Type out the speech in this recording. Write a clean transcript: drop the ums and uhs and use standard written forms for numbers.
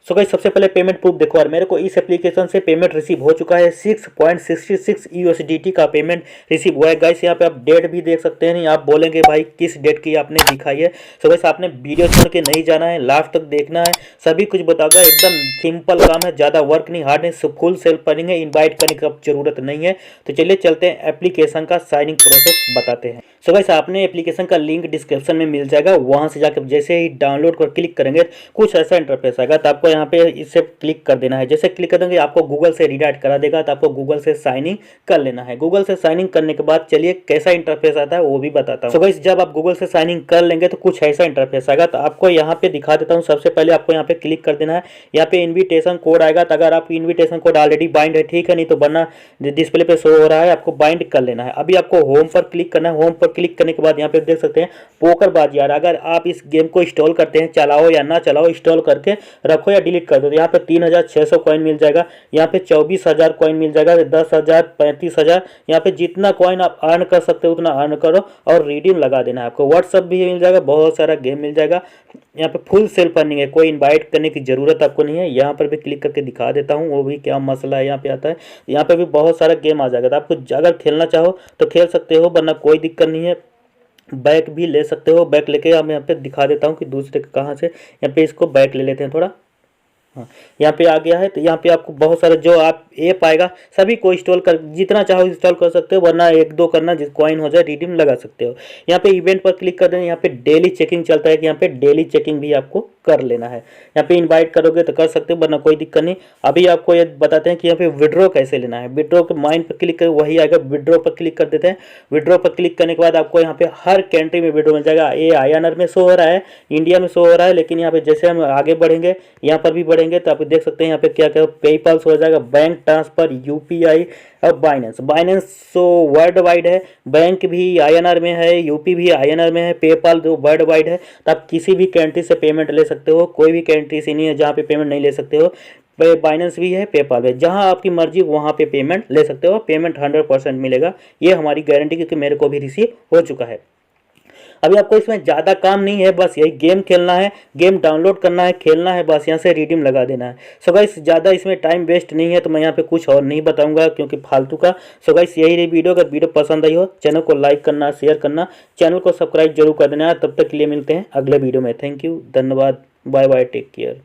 So guys सबसे पहले payment proof देखो यार, मेरे को इस एप्लीकेशन से पेमेंट रिसीव हो चुका है। 6.66 यूएसडीटी का पेमेंट रिसीव हुआ है गाइस। यहाँ पे आप डेट भी देख सकते हैं, आप बोलेंगे भाई किस डेट की आपने दिखाई है। सो गाइस आपने वीडियो छोड़ के नहीं जाना है, लास्ट तक देखना है, सभी कुछ बताऊंगा। एकदम सिंपल काम है, ज़्यादा वर्क नहीं, हार्ड नहीं, फुल सेल्फ अर्निंग है, इन्वाइट करने की जरूरत नहीं है। तो चलिए चलते हैं एप्लीकेशन का साइनिंग प्रोसेस बताते हैं। सो गाइस आपने एप्लीकेशन का लिंक डिस्क्रिप्शन में मिल जाएगा, वहां से जाकर जैसे ही डाउनलोड पर क्लिक करेंगे कुछ ऐसा इंटरफेस आएगा। तो आपको यहाँ पे इसे क्लिक कर देना है। जैसे क्लिक कर देंगे आपको गूगल से रिडायरेक्ट करा देगा, तो आपको गूगल से साइन इन कर लेना है। गूगल से साइन इन करने के बाद चलिए कैसा इंटरफेस आता है वो भी बताता हूँ। सो गाइस जब आप गूगल से साइन इन कर लेंगे तो कुछ ऐसा इंटरफेस आएगा। तो आपको यहाँ पे दिखा देता हूँ। सबसे पहले आपको यहाँ पे क्लिक कर देना है, यहाँ पे इन्विटेशन कोड आएगा। तो अगर आप इन्विटेशन कोड ऑलरेडी बाइंड है ठीक है, नहीं तो वरना डिस्प्ले पे शो हो रहा है, आपको बाइंड कर लेना है। अभी आपको होम पर क्लिक करना है। होम पर क्लिक करने के बाद यहाँ पे देख सकते हैं पोकर बाजी यार। अगर आप इस गेम को इंस्टॉल करते हैं, चलाओ या ना चलाओ, इंस्टॉल करके रखो या डिलीट कर दो, तो यहाँ पे 3600 कॉइन मिल जाएगा, यहाँ पे 24,000 कॉइन मिल जाएगा, 10,000, 35,000। यहाँ पे जितना कॉइन आप अर्न कर सकते हो उतना अर्न करो और रिडीम लगा देना है। आपको व्हाट्सअप भी मिल जाएगा, बहुत सारा गेम मिल जाएगा। यहाँ पे फुल सेल्फ अर्निंग है, कोई इनवाइट करने की जरूरत आपको नहीं है। यहाँ पर भी क्लिक करके दिखा देता हूँ वो भी क्या मसला है यहाँ पे आता है। यहाँ पे भी बहुत सारा गेम आ जाएगा, तो आपको अगर खेलना चाहो तो खेल सकते हो, वरना कोई दिक्कत नहीं है। बैक भी ले सकते हो, बैक लेके हम यहाँ पे दिखा देता हूँ कि दूसरे कहाँ से। यहाँ पे इसको बैक ले लेते हैं थोड़ा। हाँ यहाँ पे आ गया है। तो यहाँ पे आपको बहुत सारा जो आप ऐप आएगा सभी को इंस्टॉल कर, जितना चाहो इंस्टॉल कर सकते हो, वरना एक दो करना, जिस कॉइन हो जाए रिडीम लगा सकते हो। यहाँ पे इवेंट पर क्लिक कर देना। यहाँ पे डेली चेकिंग चलता है कि यहाँ पे डेली चेकिंग भी आपको कर लेना है। यहाँ पे इनवाइट करोगे तो कर सकते हो, वरना कोई दिक्कत नहीं। अभी आपको ये बताते हैं कि यहाँ पे विड्रॉ कैसे लेना है। विड्रॉ के माइंड पर क्लिक कर, वही आएगा, विड्रॉ पर क्लिक कर देते हैं। विड्रॉ पर क्लिक करने के बाद आपको यहाँ पे हर कंट्री में विड्रॉ मिल जाएगा। ये INR में शो हो रहा है, इंडिया में शो हो रहा है, लेकिन यहाँ पे जैसे हम आगे बढ़ेंगे यहाँ पर भी बढ़ेंगे तो आप देख सकते हैं यहाँ पे क्या क्या पेपल हो जाएगा, बैंक ट्रांसफर, UPI और बाइनेंस सो वर्ल्ड वाइड है। बैंक भी INR में है, यूपी भी INR में है, पेपाल जो वर्ल्ड वाइड है। तो आप किसी भी कंट्री से पेमेंट ले सकते हो, कोई भी कंट्री ऐसी नहीं है जहाँ पे पेमेंट नहीं ले सकते हो। बाइनेंस भी है, पेपाल है, जहाँ आपकी मर्जी वहाँ पे पेमेंट ले सकते हो। पेमेंट 100% मिलेगा, ये हमारी गारंटी, क्योंकि मेरे को भी रिसीव हो चुका है। अभी आपको इसमें ज़्यादा काम नहीं है, बस यही गेम खेलना है, गेम डाउनलोड करना है, खेलना है, बस यहाँ से रिडीम लगा देना है। सो गाइस ज़्यादा इसमें टाइम वेस्ट नहीं है, तो मैं यहाँ पे कुछ और नहीं बताऊंगा क्योंकि फालतू का। सो गाइस यही रही वीडियो। अगर वीडियो पसंद आई हो चैनल को लाइक करना, शेयर करना, चैनल को सब्सक्राइब जरूर कर देना। तब तक के लिए मिलते हैं अगले वीडियो में। थैंक यू, धन्यवाद, बाय बाय, टेक केयर।